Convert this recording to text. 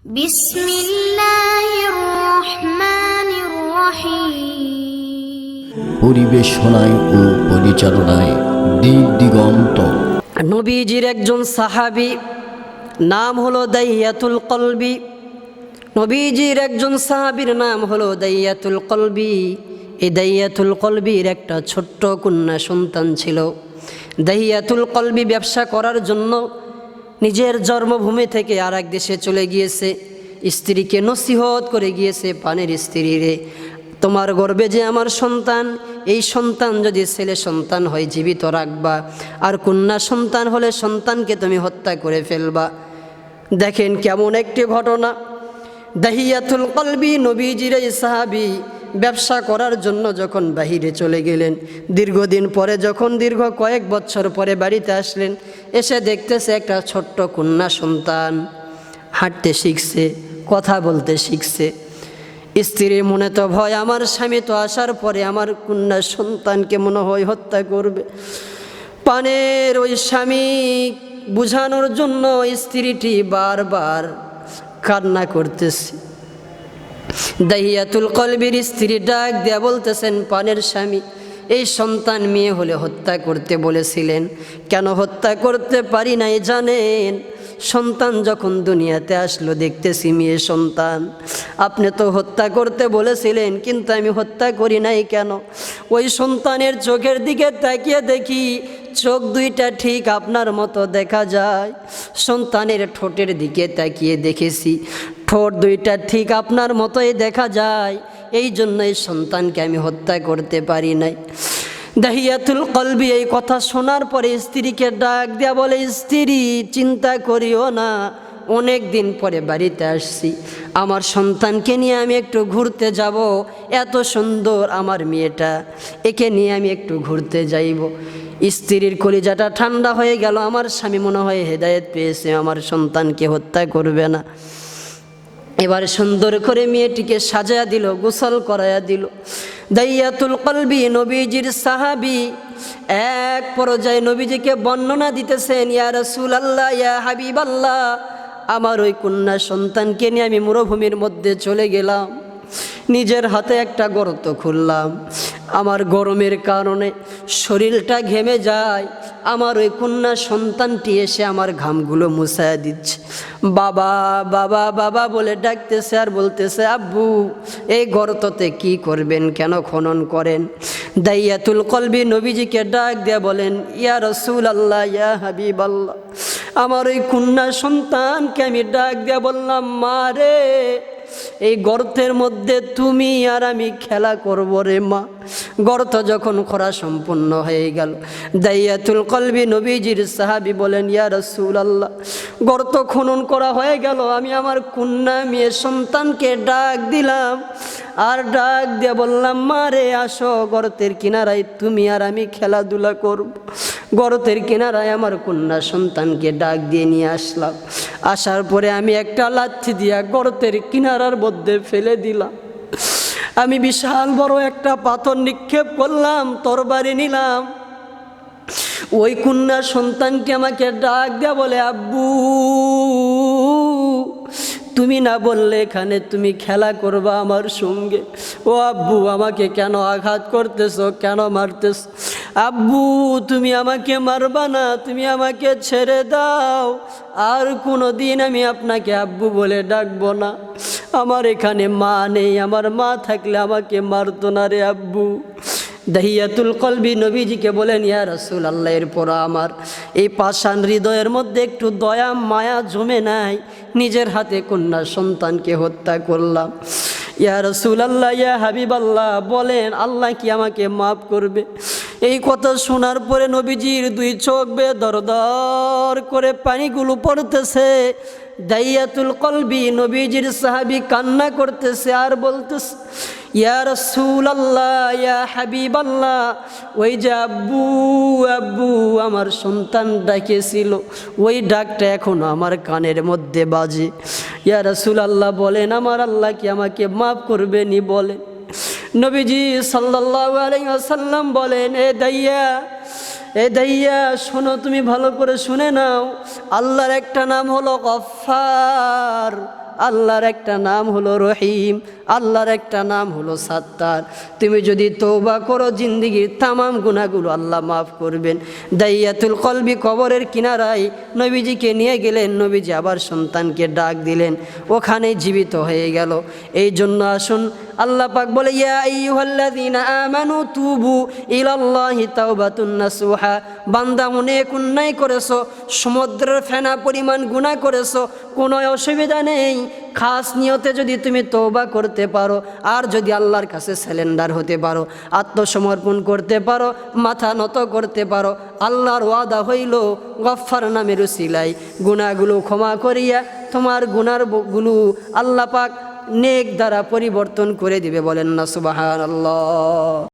বিসমিল্লাহির রহমানির রহিম। পরিবেশনায় ও পরিচালনায় দিক দিগন্ত। নবীজির একজন সাহাবী নাম হলো দাইয়াতুল কলবি। নবীজির একজন সাহাবীর নাম হলো দাইয়াতুল কলবি। এই দাইয়াতুল কলবির একটা ছোট্ট কন্যা সন্তান ছিল। দাইয়াতুল কলবি ব্যবসা করার জন্য নিজের জন্মভূমি থেকে আর এক দেশে চলে গিয়েছে। স্ত্রীকে নসিহত করে গিয়েছে, পানের স্ত্রী রে, তোমার গর্বে যে আমার সন্তান, এই সন্তান যদি ছেলে সন্তান হয় জীবিত রাখবা, আর কন্যা সন্তান হলে সন্তানকে তুমি হত্যা করে ফেলবা। দেখেন কেমন একটি ঘটনা। দাহিয়াতুল কলবি নবীজির এই সাহাবী ব্যবসা করার জন্য যখন বাহিরে চলে গেলেন, দীর্ঘদিন পরে যখন দীর্ঘ কয়েক বছর পরে বাড়িতে আসলেন, এসে দেখতেছে একটা ছোট্ট কন্যা সন্তান হাঁটতে শিখছে, কথা বলতে শিখছে। স্ত্রীর মনে তো ভয়, আমার স্বামী তো আসার পরে আমার কন্যা সন্তানকে মনে হয় হত্যা করবে। পানের ওই স্বামী বুঝানোর জন্য স্ত্রীটি বারবার কান্না করতেছে। দাহিয়াতুল কলবির স্ত্রী ডাক দিয়া বলতেছেন, পানের স্বামী, এই সন্তান মেয়ে হলে হত্যা করতে বলেছিলেন, কেন হত্যা করতে পারি নাই জানেন? সন্তান যখন দুনিয়াতে আসলো দেখতেছি মেয়ে সন্তান, আপনি তো হত্যা করতে বলেছিলেন, কিন্তু আমি হত্যা করি নাই কেন? ওই সন্তানের চোখের দিকে তাকিয়ে দেখি চোখ দুইটা ঠিক আপনার মতো দেখা যায়। সন্তানের ঠোঁটের দিকে তাকিয়ে দেখেছি ঠোঁট দুইটা ঠিক আপনার মতোই দেখা যায়, এই জন্য এই সন্তানকে আমি হত্যা করতে পারি নাই। দাহিয়াতুল কলবি এই কথা শোনার পরে স্ত্রীকে ডাক দেয়া বলে, স্ত্রী চিন্তা করিও না, অনেক দিন পরে বাড়িতে আসছি, আমার সন্তানকে নিয়ে আমি একটু ঘুরতে যাব, এত সুন্দর আমার মেয়েটা, একে নিয়ে আমি একটু ঘুরতে যাইব। স্ত্রীর কলিজাটা ঠান্ডা হয়ে গেল, আমার স্বামী মনে হয় হেদায়েত পেয়েছে, আমার সন্তানকে হত্যা করবে না। এবার সুন্দর করে মেয়েটিকে সাজায়া দিল, গোসল করায়া দিল। দাইয়াতুল কলবি নবীজির সাহাবী এক পর্যায়ে নবীজিকে বর্ণনা দিতেছেন, ইয়া রাসূলুল্লাহ, ইয়া হাবিবাল্লাহ, আমার ওই কন্যা সন্তানকে নিয়ে আমি মরুভূমির মধ্যে চলে গেলাম, নিজের হাতে একটা গর্ত খুললাম, আমার গরমের কারণে শরীরটা ঘেমে যায়, আমার ওই কন্যা সন্তানটি এসে আমার ঘামগুলো মুছায়া দিচ্ছে, বাবা বাবা বাবা বলে ডাকতেছে আর বলতেছে, আব্বু এই গর্ততে কি করবেন, কেন খনন করেন? দাইয়াতুল কলবি নবীজিকে ডাক দিয়ে বলেন, ইয়া রাসূলুল্লাহ, ইয়া হাবিবাল্লাহ, আমার ওই কন্যা সন্তানকে আমি ডাক দিয়ে বললাম, মা রে, এই গর্তের মধ্যে তুমি আর আমি খেলা করব রে মা। গর্ত যখন খোঁড়া সম্পূর্ণ হয়ে গেল, দাইয়াতুল কলবি নবীজির সাহাবী বলেন, ইয়া রাসূলুল্লাহ, গর্ত খনন করা হয়ে গেল, আমি আমার কন্যা মেয়ে সন্তানকে ডাক দিলাম আর ডাক দিয়ে বললাম, মা রে আসো, গর্তের কিনারায় তুমি আর আমি খেলাধুলা করব। গর্তের কিনারায় আমার কন্যা সন্তানকে ডাক দিয়ে নিয়ে আসলাম। আসার পরে আমি একটা লাথি দিয়া গর্তের কিনারার মধ্যে ফেলে দিলাম। আমি বিশাল বড় একটা পাথর নিক্ষেপ করলাম, তরবারি নিলাম। ওই কন্যা সন্তানটি আমাকে ডাক দেয়া বলে, আব্বু তুমি না বললে এখানে তুমি খেলা করবা আমার সঙ্গে? ও আব্বু, আমাকে কেন আঘাত করতেছ, কেন মারতেছ? আব্বু তুমি আমাকে মারবা না, তুমি আমাকে ছেড়ে দাও, আর কোনো দিন আমি আপনাকে আব্বু বলে ডাকবো না। আমার এখানে মা নেই, আমার মা থাকলে আমাকে মারতো না রে আব্বু। দাহিয়াতুল কলবি নবীজিকে বলেন, ইয়া রাসূলুল্লাহ, এরপর আমার এই পাষাণ হৃদয়ের মধ্যে একটু দয়া মায়া জমে নাই, নিজের হাতে কন্যা সন্তানকে হত্যা করলাম। ইয়া রাসূলুল্লাহ, ইয়া হাবিবাল্লাহ, বলেন আল্লাহ কি আমাকে মাফ করবে? এই কথা শোনার পরে নবীজির দুই চোখ বেয়ে দর দর করে পানিগুলো পড়তেছে। দাইয়াতুল কলবি নবীজির সাহাবী কান্না করতেছে আর বলতেছে, ইয়া রাসূলুল্লাহ, ইয়া হাবিবাল্লাহ, ওই যে আব্বু আব্বু আমার সন্তান ডাকেছিল, ওই ডাকটা এখনো আমার কানের মধ্যে বাজে। ইয়া রাসূলুল্লাহ, বলেন আমার আল্লাহ কি আমাকে মাফ করবেনি? বলেন। নবীজি সাল্লাল্লাহু আলাইহি ওয়াসাল্লাম বলেন, এ দাইয়া শোনো, তুমি ভালো করে শুনে নাও, আল্লাহর একটা নাম হলো গফফার, আল্লাহর একটা নাম হলো রহিম, আল্লাহর একটা নাম হলো সাত্তার। তুমি যদি তওবা করো জিন্দিগির তামাম গুনাহগুলো আল্লাহ মাফ করবেন। দাইয়াতুল কলবি কবরের কিনারায় নবীজিকে নিয়ে গেলেন, নবীজি আবার সন্তানকে ডাক দিলেন, ওখানে জীবিত হয়ে গেল। এই জন্য আসুন, আল্লাহ পাক বলে ইয়া আইয়ুহাল্লাযীনা আমানু তুবু ইলাল্লাহি তাওবাতুন নাসুহা। বান্দা অনেক অন্যায় করেছো, সমুদ্রের ফেনা পরিমাণ গুনাহ করেছো, কোনো অসুবিধা নেই। খাস নিয়তে যদি তুমি তওবা করতে পারো, আর যদি আল্লাহর কাছে স্যালেন্ডার হতে পারো, আত্মসমর্পণ করতে পারো, মাথা নত করতে পারো, আল্লাহর ওয়াদা হইল গফফার নামের উসিলাই গুনাহগুলো ক্ষমা করিয়া তোমার গুনাহগুলো আল্লাহ পাক নেক দ্বারা পরিবর্তন করে দিবে। বলেন না সুবহানাল্লাহ।